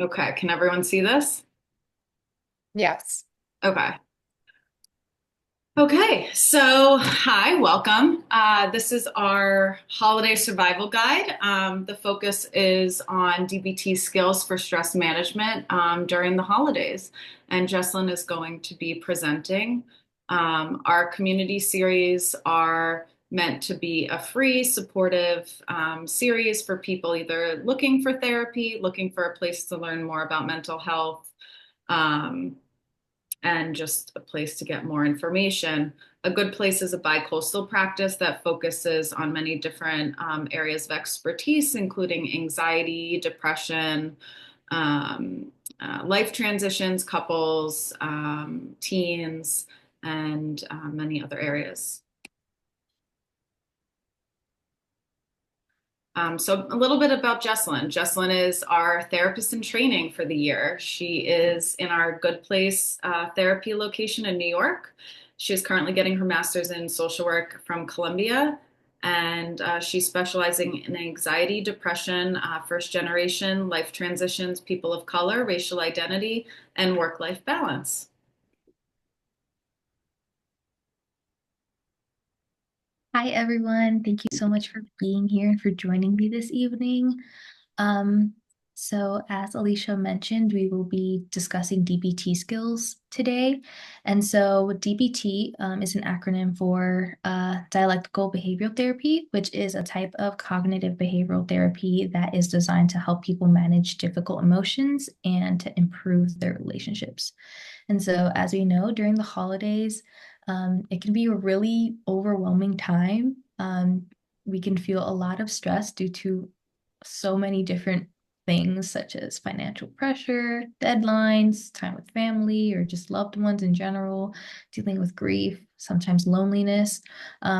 Okay, can everyone see this? Yes. Okay. Okay, so hi, welcome. This is our holiday survival guide. The focus is on DBT skills for stress management during the holidays. And Jessalyn is going to be presenting. Our community series are meant to be a free, supportive series for people either looking for therapy, looking for a place to learn more about mental health. Um, and just a place to get more information. A good place is a bi-coastal practice that focuses on many different areas of expertise, including anxiety, depression, um, life transitions, couples, teens, and many other areas. So a little bit about Jessalyn. Jessalyn is our therapist in training for the year. She is in our Good Place therapy location in New York. She is currently getting her master's in social work from Columbia, and she's specializing in anxiety, depression, first generation, life transitions, people of color, racial identity, and work-life balance. Hi, everyone. Thank you so much for being here and for joining me this evening. Um, as Alicia mentioned, we will be discussing DBT skills today. And so, DBT is an acronym for Dialectical Behavioral Therapy, which is a type of cognitive behavioral therapy that is designed to help people manage difficult emotions and to improve their relationships. And so, as we know, during the holidays, it can be a really overwhelming time. We can feel a lot of stress due to so many different things, such as financial pressure, deadlines, time with family, or just loved ones in general, dealing with grief, sometimes loneliness.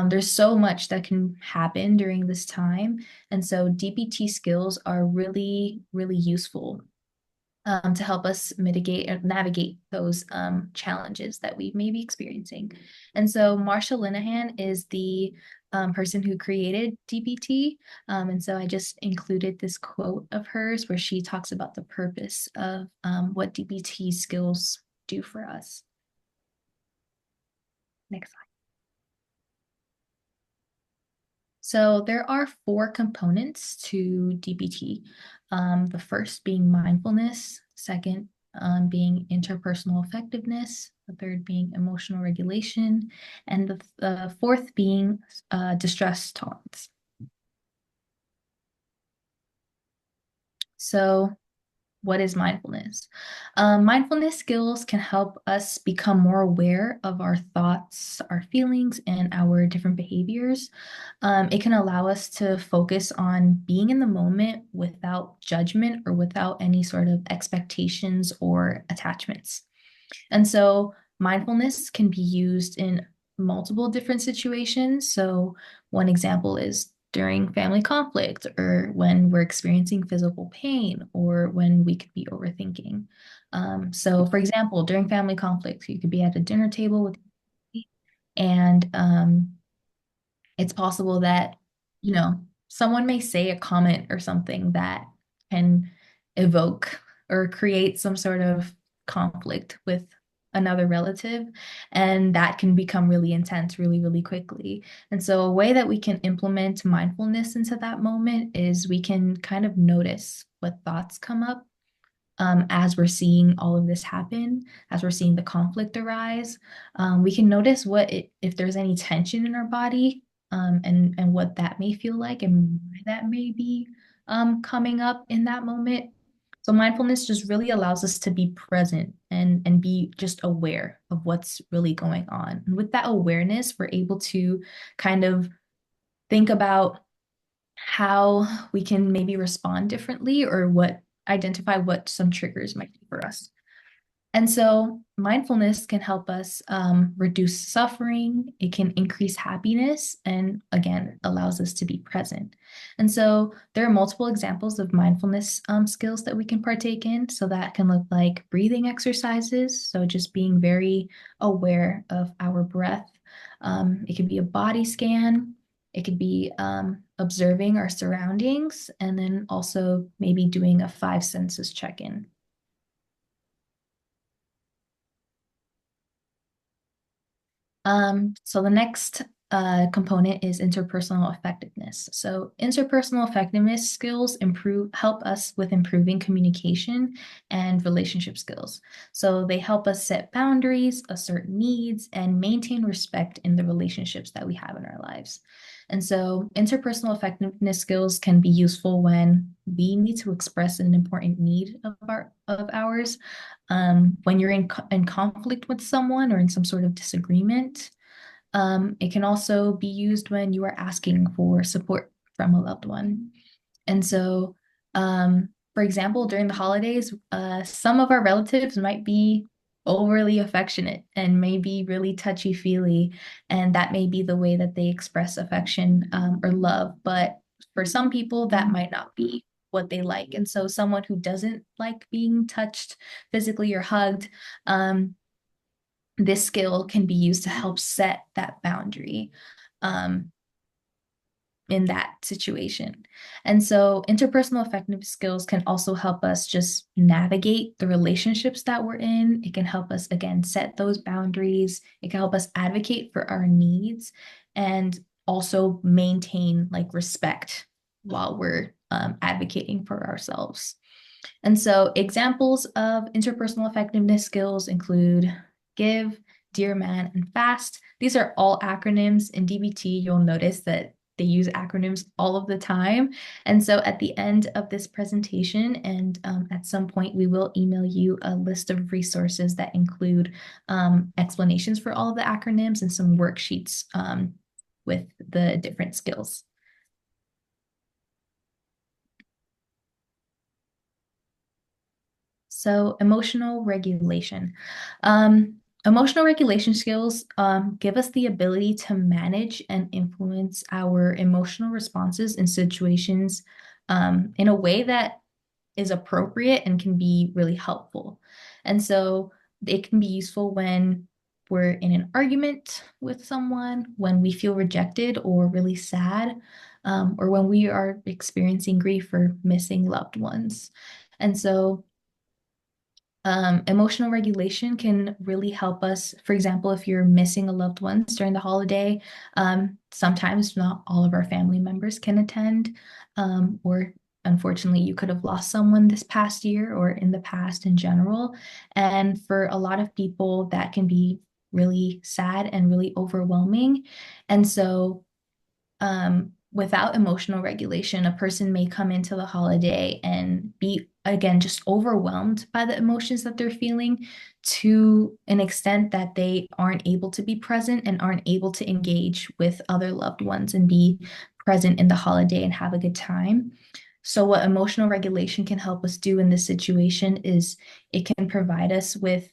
There's so much that can happen during this time. And so, DBT skills are really, really useful to help us mitigate and navigate those challenges that we may be experiencing. And so Marsha Linehan is the person who created DBT. And so I just included this quote of hers where she talks about the purpose of what DBT skills do for us. Next slide. So there are four components to DBT. The first being mindfulness, second being interpersonal effectiveness, the third being emotional regulation, and the fourth being distress tolerance. So what is mindfulness? Mindfulness skills can help us become more aware of our thoughts, our feelings, and our different behaviors. It can allow us to focus on being in the moment without judgment or without any sort of expectations or attachments. And so mindfulness can be used in multiple different situations. So one example is during family conflict or when we're experiencing physical pain or when we could be overthinking. So for example, during family conflict, you could be at a dinner table with and it's possible that, someone may say a comment or something that can evoke or create some sort of conflict with another relative, and that can become really intense really, really quickly. And so, a way that we can implement mindfulness into that moment is we can kind of notice what thoughts come up. As we're seeing all of this happen, as we're seeing the conflict arise, we can notice if there's any tension in our body, and what that may feel like and why that may be coming up in that moment. So mindfulness just really allows us to be present and be just aware of what's really going on. And with that awareness, we're able to kind of think about how we can maybe respond differently or what identify what some triggers might be for us. And so mindfulness can help us reduce suffering. It can increase happiness and again allows us to be present. And so there are multiple examples of mindfulness skills that we can partake in. So that can look like breathing exercises. So just being very aware of our breath. It can be a body scan. It could be observing our surroundings and then also maybe doing a five senses check-in. So the next component is interpersonal effectiveness. So interpersonal effectiveness skills help us with improving communication and relationship skills. So they help us set boundaries, assert needs, and maintain respect in the relationships that we have in our lives. And so interpersonal effectiveness skills can be useful when we need to express an important need of ours, when you're in conflict with someone or in some sort of disagreement. It can also be used when you are asking for support from a loved one. And so, for example, during the holidays, some of our relatives might be overly affectionate and may be really touchy-feely, and that may be the way that they express affection or love. But for some people, that might not be what they like. And so someone who doesn't like being touched physically or hugged, this skill can be used to help set that boundary in that situation. And so interpersonal effective skills can also help us just navigate the relationships that we're in. It can help us, again, set those boundaries. It can help us advocate for our needs and also maintain like respect while we're advocating for ourselves. And so examples of interpersonal effectiveness skills include give, dear man, and fast. These are all acronyms. In DBT, you'll notice that they use acronyms all of the time. And so at the end of this presentation and at some point, we will email you a list of resources that include explanations for all of the acronyms and some worksheets with the different skills. So emotional regulation. Emotional regulation skills give us the ability to manage and influence our emotional responses in situations in a way that is appropriate and can be really helpful. And so it can be useful when we're in an argument with someone, when we feel rejected or really sad, or when we are experiencing grief or missing loved ones. And so emotional regulation can really help us. For example, if you're missing a loved one during the holiday, sometimes not all of our family members can attend, or unfortunately, you could have lost someone this past year or in the past in general. And for a lot of people, that can be really sad and really overwhelming. And so without emotional regulation, a person may come into the holiday and be, again, just overwhelmed by the emotions that they're feeling to an extent that they aren't able to be present and aren't able to engage with other loved ones and be present in the holiday and have a good time. So what emotional regulation can help us do in this situation is it can provide us with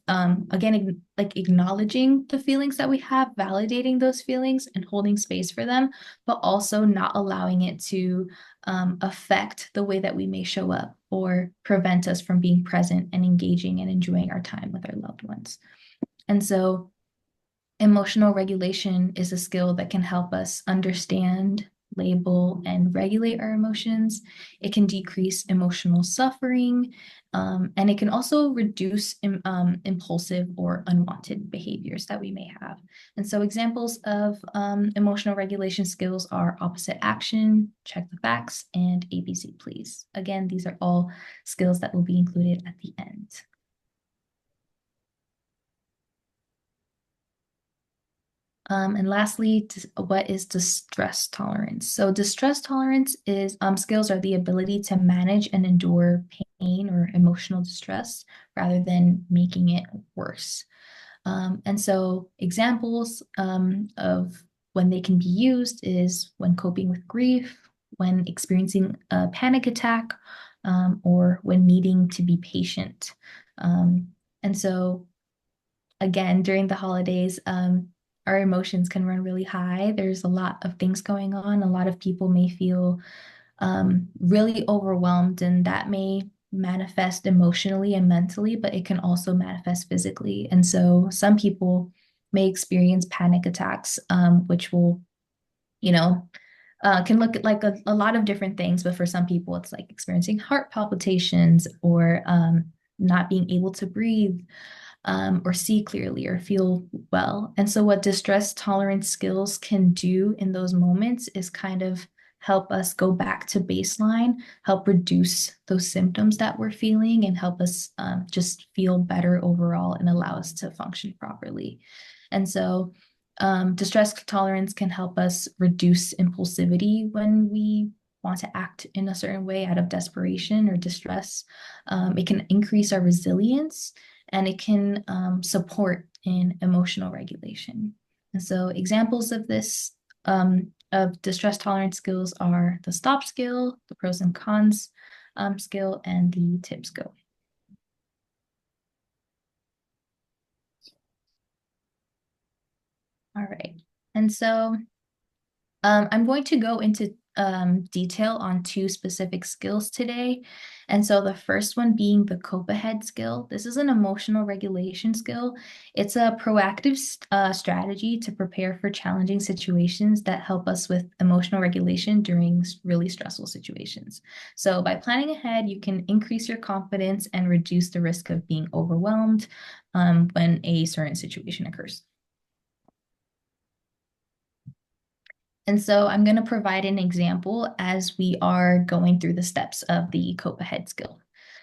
again, like acknowledging the feelings that we have, validating those feelings and holding space for them, but also not allowing it to affect the way that we may show up or prevent us from being present and engaging and enjoying our time with our loved ones. And so emotional regulation is a skill that can help us understand, label, and regulate our emotions. It can decrease emotional suffering, and it can also reduce impulsive or unwanted behaviors that we may have. And so examples of emotional regulation skills are opposite action, check the facts, and ABC please. Again, these are all skills that will be included at the end. And lastly, what is distress tolerance? So distress tolerance is skills are the ability to manage and endure pain or emotional distress rather than making it worse. And so examples of when they can be used is when coping with grief, when experiencing a panic attack, or when needing to be patient. And so again, during the holidays, our emotions can run really high. There's a lot of things going on. A lot of people may feel really overwhelmed, and that may manifest emotionally and mentally, but it can also manifest physically. And so some people may experience panic attacks, which will you know, can look at like a lot of different things, but for some people, it's like experiencing heart palpitations or not being able to breathe or see clearly or feel well. And so, what distress tolerance skills can do in those moments is kind of help us go back to baseline, help reduce those symptoms that we're feeling, and help us just feel better overall and allow us to function properly. And so, distress tolerance can help us reduce impulsivity when we want to act in a certain way out of desperation or distress. It can increase our resilience and it can support in emotional regulation. And so examples of this, of distress tolerance skills are the stop skill, the pros and cons skill, and the tip skill. All right. And so I'm going to go into detail on two specific skills today. And so the first one being the cope ahead skill. This is an emotional regulation skill. It's a proactive strategy to prepare for challenging situations that help us with emotional regulation during really stressful situations. So by planning ahead, you can increase your confidence and reduce the risk of being overwhelmed when a certain situation occurs. And so I'm going to provide an example as we are going through the steps of the cope ahead skill.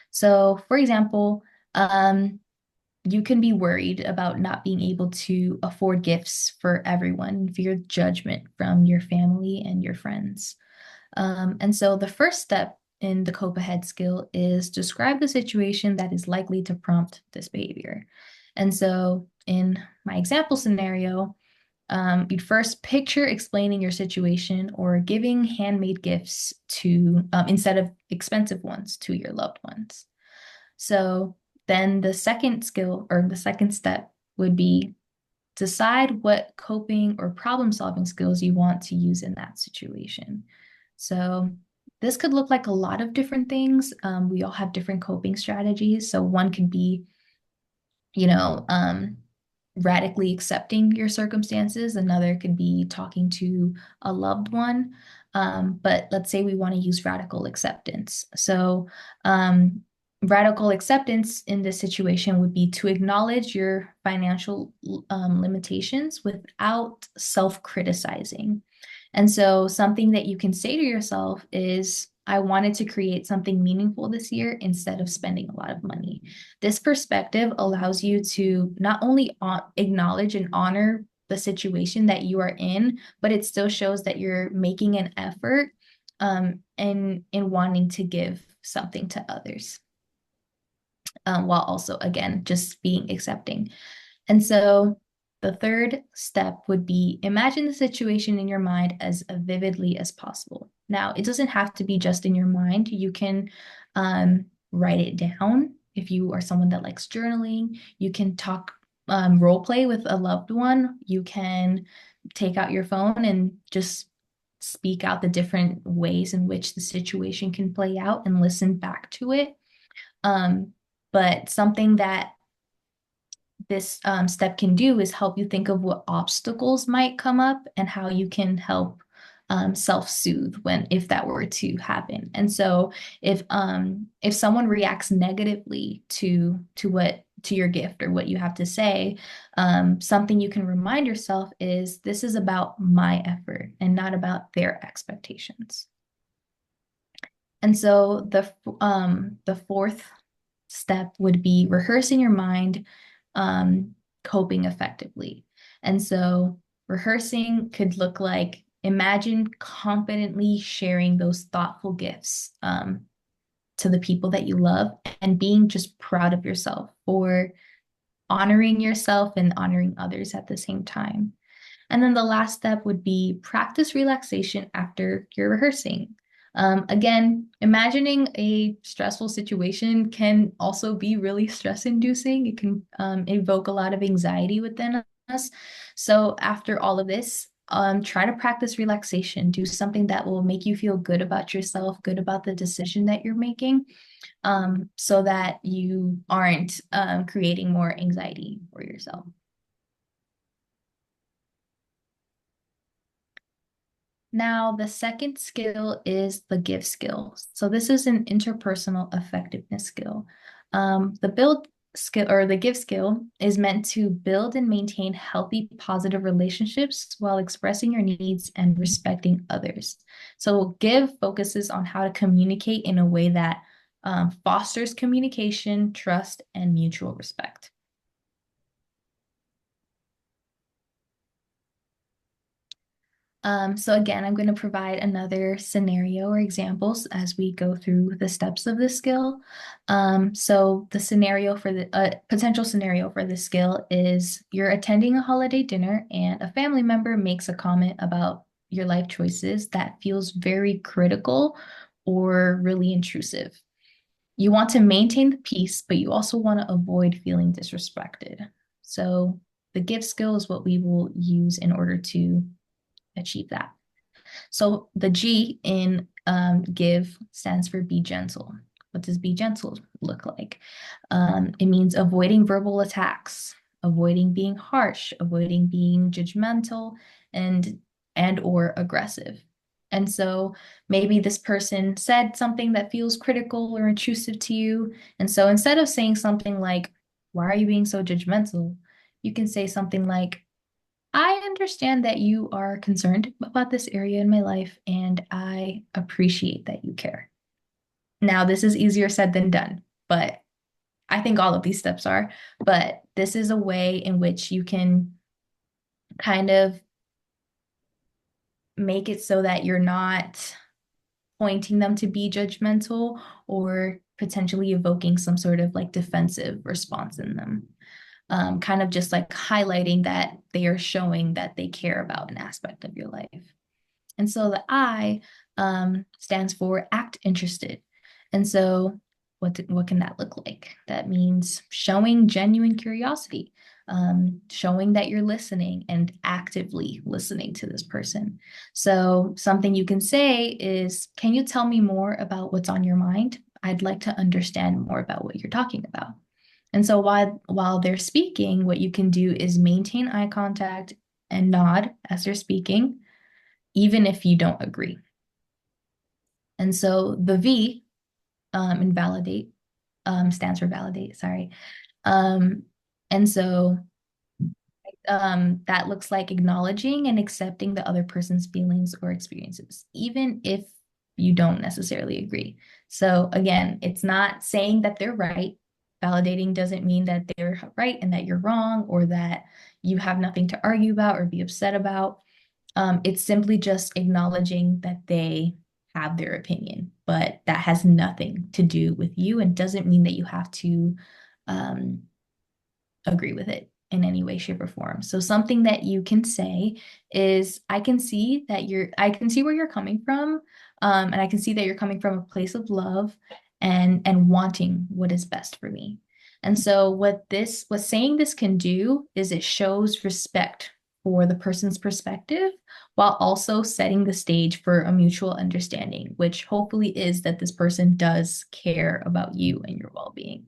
So for example, you can be worried about not being able to afford gifts for everyone, fear judgment from your family and your friends. And so the first step in the cope ahead skill is describe the situation that is likely to prompt this behavior. And so in my example scenario, you'd first picture explaining your situation or giving handmade gifts to instead of expensive ones to your loved ones. So then the second skill or the second step would be decide what coping or problem solving skills you want to use in that situation. So this could look like a lot of different things. We all have different coping strategies. So one could be, you know, radically accepting your circumstances. Another could be talking to a loved one. But let's say we want to use radical acceptance. So, radical acceptance in this situation would be to acknowledge your financial limitations without self-criticizing. And so something that you can say to yourself is, I wanted to create something meaningful this year instead of spending a lot of money. This perspective allows you to not only acknowledge and honor the situation that you are in, but it still shows that you're making an effort in wanting to give something to others, while also, again, just being accepting. And so the third step would be imagine the situation in your mind as vividly as possible. Now, it doesn't have to be just in your mind. You can write it down. If you are someone that likes journaling, you can talk role play with a loved one. You can take out your phone and just speak out the different ways in which the situation can play out and listen back to it. But something that this step can do is help you think of what obstacles might come up and how you can help self-soothe if that were to happen. And so if someone reacts negatively to your gift or what you have to say, something you can remind yourself is this is about my effort and not about their expectations. And so the fourth step would be rehearse in your mind coping effectively. And so rehearsing could look like imagine confidently sharing those thoughtful gifts to the people that you love and being just proud of yourself for honoring yourself and honoring others at the same time. And then the last step would be practice relaxation after you're rehearsing. Again, imagining a stressful situation can also be really stress-inducing. It can evoke a lot of anxiety within us. So after all of this, try to practice relaxation. Do something that will make you feel good about yourself, good about the decision that you're making, so that you aren't creating more anxiety for yourself. Now, the second skill is the give skill. So this is an interpersonal effectiveness skill. The build skill or the give skill is meant to build and maintain healthy, positive relationships while expressing your needs and respecting others. So give focuses on how to communicate in a way that fosters communication, trust, and mutual respect. So again, I'm going to provide another scenario or examples as we go through the steps of this skill. So the scenario for the potential scenario for this skill is you're attending a holiday dinner and a family member makes a comment about your life choices that feels very critical or really intrusive. You want to maintain the peace, but you also want to avoid feeling disrespected. So the give skill is what we will use in order to achieve that. So the G in give stands for be gentle. What does be gentle look like? It means avoiding verbal attacks, avoiding being harsh, avoiding being judgmental and or aggressive. And so maybe this person said something that feels critical or intrusive to you. And so instead of saying something like, why are you being so judgmental? You can say something like, I understand that you are concerned about this area in my life, and I appreciate that you care. Now, this is easier said than done, but I think all of these steps are. But this is a way in which you can kind of make it so that you're not pointing them to be judgmental or potentially evoking some sort of like defensive response in them. Kind of just like highlighting that they are showing that they care about an aspect of your life. And so the I stands for act interested. And so what can that look like? That means showing genuine curiosity, showing that you're listening and actively listening to this person. So something you can say is, can you tell me more about what's on your mind? I'd like to understand more about what you're talking about. And so while they're speaking, what you can do is maintain eye contact and nod as they're speaking, even if you don't agree. And so the V in validate stands for validate, sorry. And so that looks like acknowledging and accepting the other person's feelings or experiences, even if you don't necessarily agree. So again, it's not saying that they're right. Validating doesn't mean that they're right and that you're wrong or that you have nothing to argue about or be upset about. It's simply just acknowledging that they have their opinion, but that has nothing to do with you and doesn't mean that you have to agree with it in any way, shape, or form. So something that you can say is, I can see where you're coming from, and I can see that you're coming from a place of love and wanting what is best for me. And so what saying this can do is it shows respect for the person's perspective while also setting the stage for a mutual understanding, which hopefully is that this person does care about you and your well-being.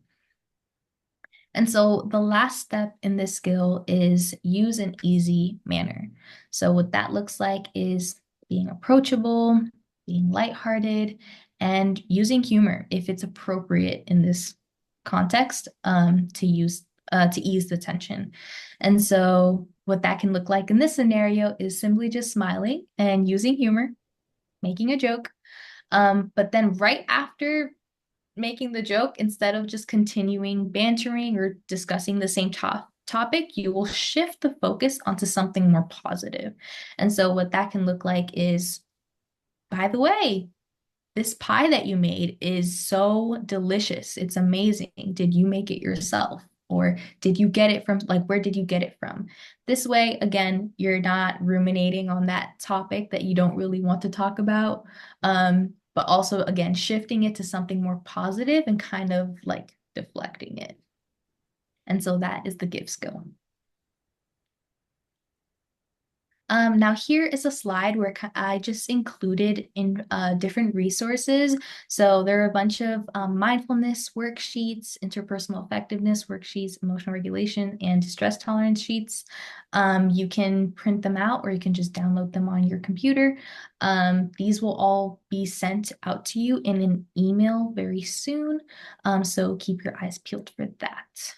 And so the last step in this skill is use an easy manner. So what that looks like is being approachable, being lighthearted, and using humor if it's appropriate in this context to ease the tension. And so what that can look like in this scenario is simply just smiling and using humor, making a joke. But then right after making the joke, instead of just continuing bantering or discussing the same topic, you will shift the focus onto something more positive. And so what that can look like is, by the way, this pie that you made is so delicious. It's amazing. Did you make it yourself? Or did you get it from, like, where did you get it from? This way, again, you're not ruminating on that topic that you don't really want to talk about. But also, again, shifting it to something more positive and kind of like deflecting it. And so that is the give skill. Now here is a slide where I just included in different resources. So there are a bunch of mindfulness worksheets, interpersonal effectiveness worksheets, emotional regulation, and stress tolerance sheets. You can print them out or you can just download them on your computer. These will all be sent out to you in an email very soon. So keep your eyes peeled for that.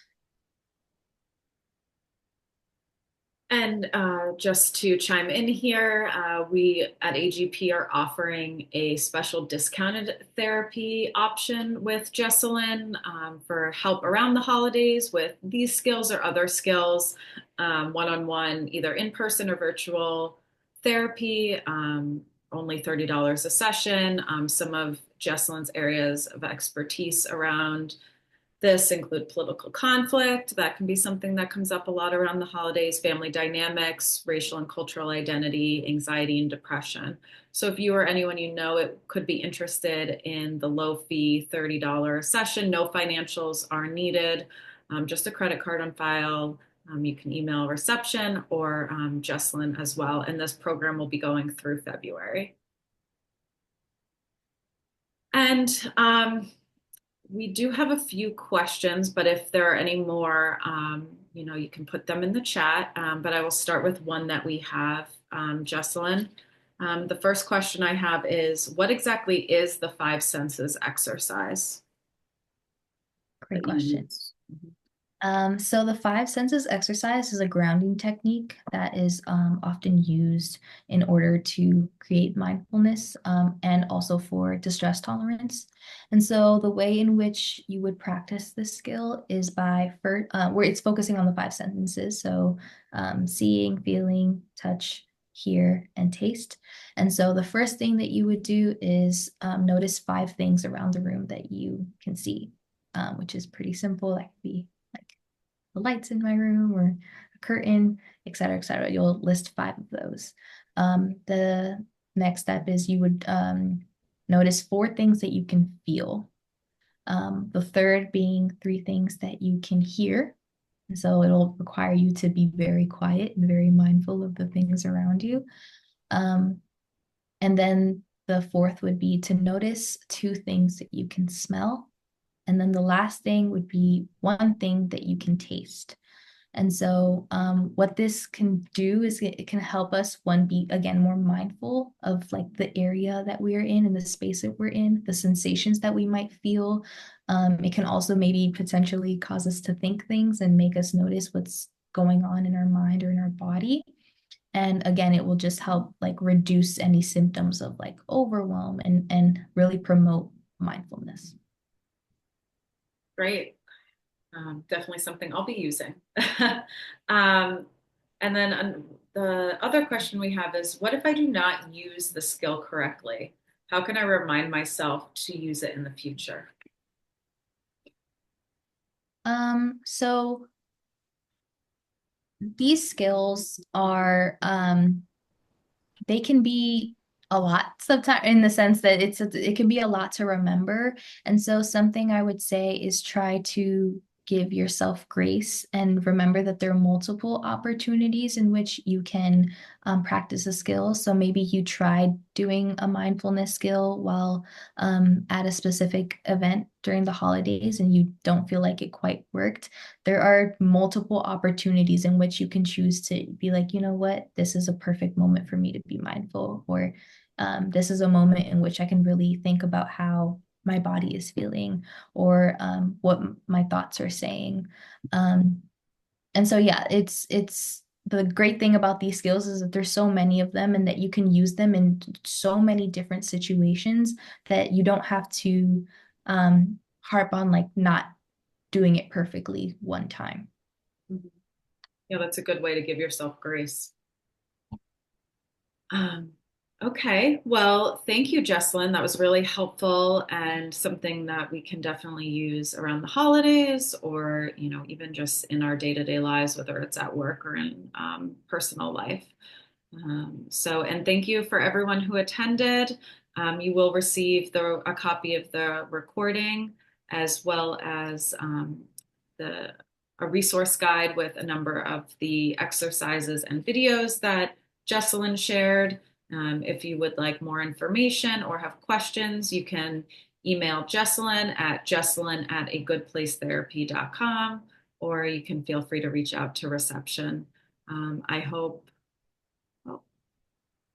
And just to chime in here, we at AGP are offering a special discounted therapy option with Jessalyn for help around the holidays with these skills or other skills, one-on-one, either in person or virtual therapy, only $30 a session. Some of Jessalyn's areas of expertise around this include political conflict. That can be something that comes up a lot around the holidays, family dynamics, racial and cultural identity, anxiety, and depression. So if you or anyone you know it could be interested in the low fee $30 session, no financials are needed, just a credit card on file. You can email reception or Jessalyn as well. And this program will be going through February. And we do have a few questions, but if there are any more, you can put them in the chat. But I will start with one that we have, Jessalyn. The first question I have is, what exactly is the five senses exercise Great that you question. use? So the five senses exercise is a grounding technique that is often used in order to create mindfulness and also for distress tolerance. And so the way in which you would practice this skill is by first, where it's focusing on the five senses. So seeing, feeling, touch, hear, and taste. And so the first thing that you would do is notice five things around the room that you can see, which is pretty simple. That could be like the lights in my room or a curtain, et cetera, et cetera. You'll list five of those. The next step is you would notice four things that you can feel. The third being three things that you can hear. And so it'll require you to be very quiet and very mindful of the things around you. And then the fourth would be to notice two things that you can smell. And then the last thing would be one thing that you can taste. And so what this can do is it can help us, one, be, again, more mindful of like the area that we're in and the space that we're in, the sensations that we might feel. It can also maybe potentially cause us to think things and make us notice what's going on in our mind or in our body. And again, it will just help like reduce any symptoms of like overwhelm and really promote mindfulness. Great. Definitely something I'll be using. And then the other question we have is, what if I do not use the skill correctly? How can I remind myself to use it in the future? So these skills are they can be a lot sometimes in the sense that it can be a lot to remember. And so something I would say is try to give yourself grace and remember that there are multiple opportunities in which you can practice a skill. So maybe you tried doing a mindfulness skill while at a specific event during the holidays and you don't feel like it quite worked. There are multiple opportunities in which you can choose to be like, you know what, this is a perfect moment for me to be mindful, or this is a moment in which I can really think about how my body is feeling or what my thoughts are saying. And so, yeah, it's the great thing about these skills is that there's so many of them and that you can use them in so many different situations that you don't have to harp on like not doing it perfectly one time. Mhm. Yeah, that's a good way to give yourself grace. Um, okay, well, thank you, Jessalyn. That was really helpful and something that we can definitely use around the holidays or, even just in our day-to-day lives, whether it's at work or in personal life. And thank you for everyone who attended. You will receive a copy of the recording as well as a resource guide with a number of the exercises and videos that Jessalyn shared. If you would like more information or have questions, you can email Jessalyn at agoodplacetherapy.com, or you can feel free to reach out to reception. Um, I hope, well,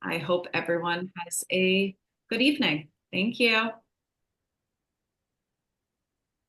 I hope everyone has a good evening. Thank you.